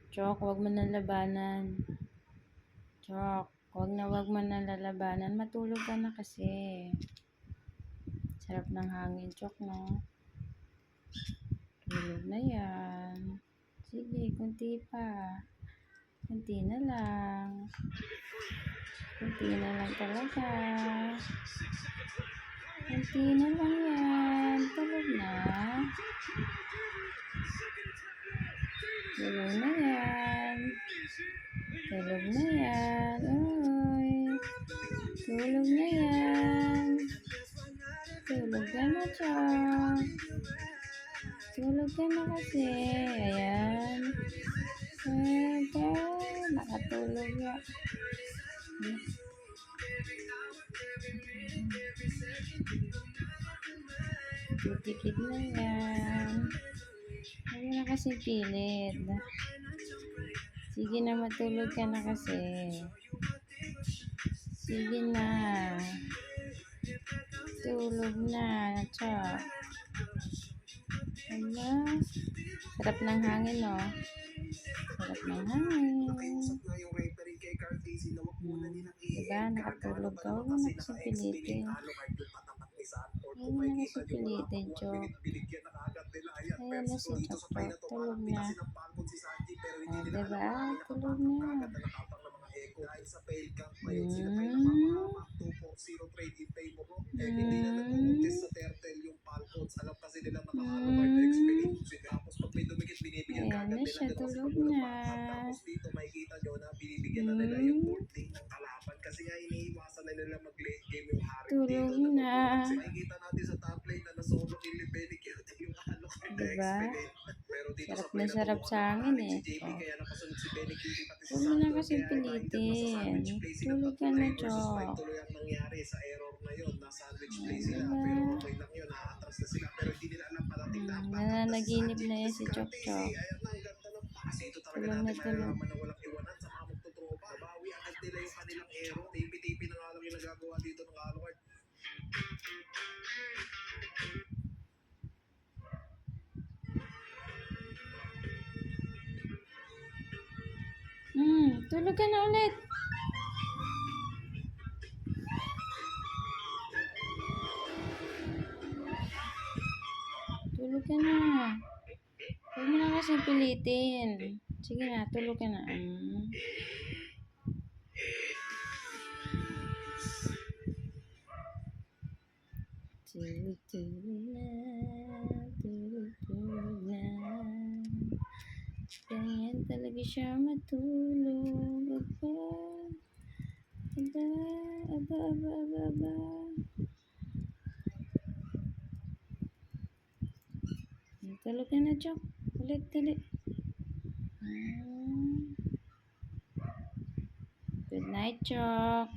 Chok, wag mo nang labanan. Chok, wag mo nang lalabanan. Matulog ka na kasi. Sarap ng hangin, Chok, no? Tulog na yan. Sige, kunti pa. Kunti na lang. Kunti na lang talaga. Kunti na lang yan. Tulog na. Tulog na yan. Tulog na yan. Uy. Tulog na yan. Tulog ka na, Chok. Tulog ka na kasi. Ayan. Ito. Nakatulog ya. Titikit na yan. Huwag na kasi pilit. Sige na, matulog ka na kasi. Sige na. Tulog na, Chok. Hala. Sarap ng hangin, no? Sarap ng hangin. Diba? Nakatulog ka. Huwag mo na kasi pilitin. Huwag mo na kasi pilitin, Chok. Ayan na si Chok. Tulog na. Diba? Tulog na. Ayan na siya, tulog na. Tulog na. Diba? Sarap na sarap sa hangin eh. Huwag mo na kasi pilitin. Tulog ka na, Chok. Nananaginip na yan si Chok Chok. Tulog na tulog. Tulog ka na ulit. Tulog ka na. Huwag mo na kasi pilitin. Sige na, tulog ka na. Tulog na. Tulog na. Ganyan talaga siya matulog. Aba. Tulog ka na, Chok. Ulit. Good night, Chok.